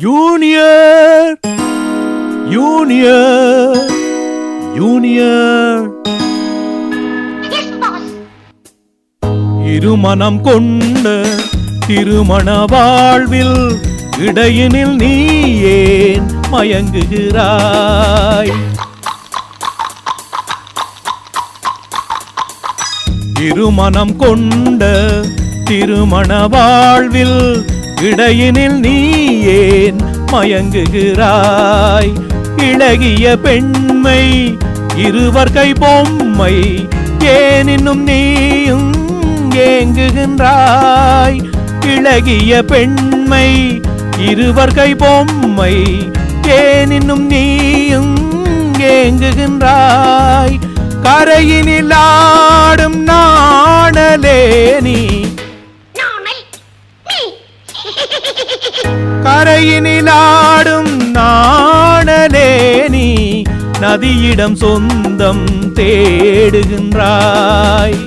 Junior, Junior, Junior. Yes, boss. இருமனம் கொண்ட திருமண வாழ்வில் இடையினில் நீ ஏன் மயங்குகிறாய்? இருமனம் கொண்ட திருமண வாழ்வில் இடையினில் நீ ஏன் மயங்குகிறாய்? இளகிய பெண்மை இருவர் கை பொம்மை ஏன் இன்னும் நீயும் ஏங்குகின்றாய்? இளகிய பெண்மை இருவர் கை பொம்மை ஏன் இன்னும் நீயும் ஏங்குகின்றாய்? கரையினில் ஆடும் நாணலே நீ, கரையினில் ஆடும் நாணலே நீ, நதியிடம் சொந்தம் தேடுகின்றாய்.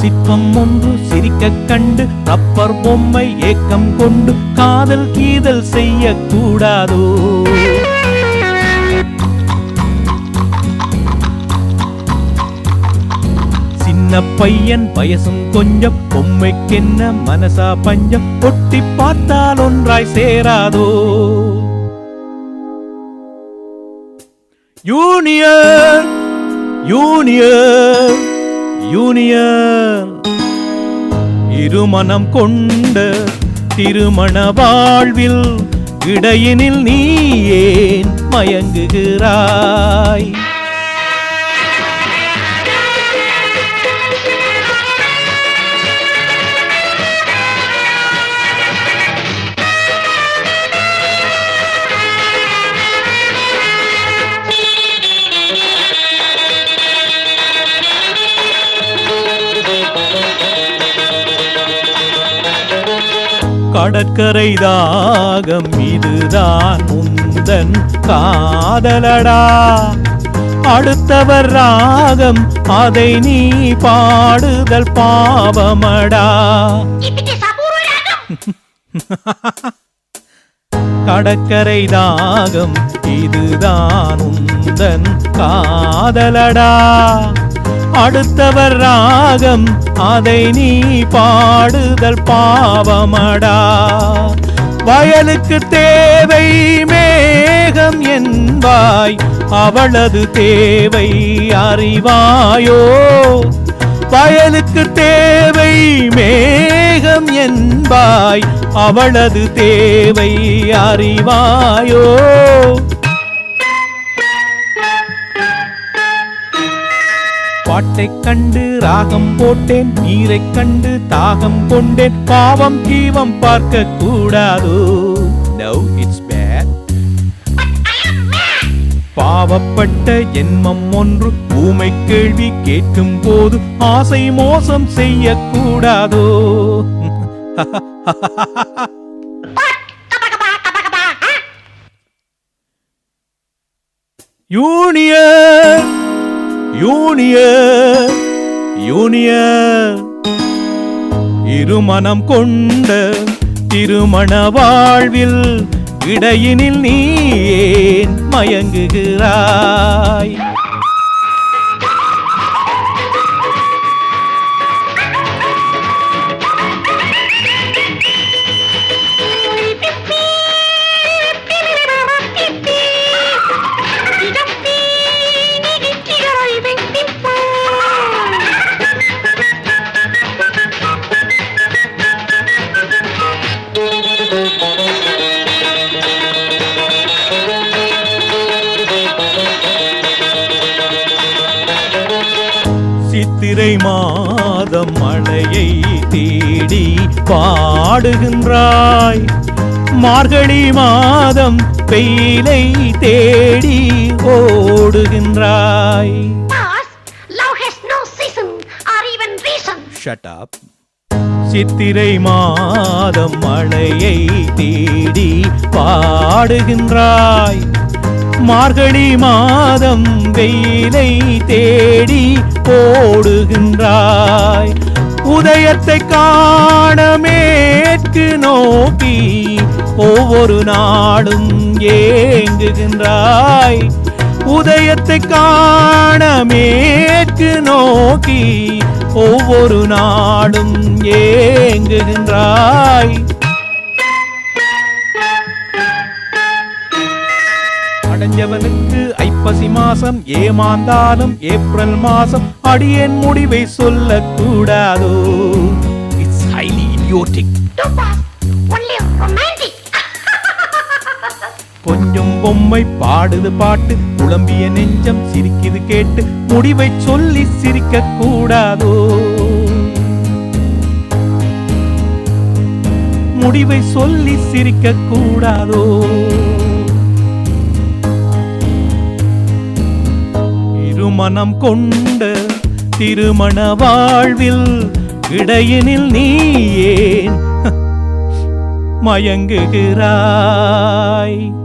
சிற்பம் ஒன்று சிரிக்க கண்டு ரப்பர் பொம்மை ஏக்கம் கொண்டு காதல் கீதல் செய்யக்கூடாதோ? சின்ன பையன் வயசும் கொஞ்சம், பொம்மைக்கென்ன மனசா பஞ்சம், ஒட்டி பார்த்தால் ஒன்றாய் சேராதோ? யூனியர், யூனியர், யூனியர். இருமனம் கொண்ட திருமண வாழ்வில் இடையினில் நீ ஏன் மயங்குகிறாய்? கடற்கரை தாகம் இதுதான் உந்தன் காதலடா, அடுத்தவர் ராகம் அதை நீ பாடுதல் பாவமடா. கடற்கரை தாகம் இதுதான் உந்தன் காதலடா, அடுத்தவர் ராகம் அதை நீ பாடுதல் பாவமடா. வயலுக்கு தேவை மேகம் என்பாய், அவளது தேவை அறிவாயோ? வயலுக்கு தேவை மேகம் என்பாய், அவளது தேவை அறிவாயோ? பாட்டைக் கண்டு ராகம் போட்டேன், நீரைக் கண்டு தாகம் கொண்டேன், பாவம் கீவம் பார்க்க கூடாதோ? No, it's bad. பாவப்பட்ட ஜென்மம் ஒன்று ஊமை கேள்வி கேட்கும் போது ஆசை மோசம் செய்யக்கூடாதோ? யூனியர், யூனியர், யூனியர். இருமனம் கொண்ட திருமண வாழ்வில் இடையினில் நீ ஏன் மயங்குகிறாய்? சித்திரை மாதம் மழையை தேடி பாடுகின்றாய், மார்கழி மாதம் வெயிலை தேடி ஓடுகின்றாய். Shut up. சித்திரை மாதம் மழையை தேடி பாடுகின்றாய், மார்கழி மாதம் வெயிலை தேடி ஓடுகின்றாய். உதயத்தை காண மேற்கு நோக்கி ஒவ்வொரு நாளும் ஏங்குகின்றாய். உதயத்தை காண மேற்கு நோக்கி ஒவ்வொரு நாளும் ஏங்குகின்றாய். அடைஞ்சவனுக்கு ஐப்பசி மாசம் ஏமாந்தாலும் ஏப்ரல் மாசம் அடியேன் முடிவை சொல்லக்கூடாதோ. It's highly idiotic. Too fast. Only romantic. கொஞ்சம் பொம்மை பாடுது பாட்டு, குழம்பிய நெஞ்சம் சிரிக்குது கேட்டு, முடிவை சொல்லி சிரிக்க கூடாதோ. முடிவை சொல்லி சிரிக்க கூடாதோ. இருமனம் கொண்ட திருமண வாழ்வில் இடையினில் நீ ஏன் மயங்குகிறாய்?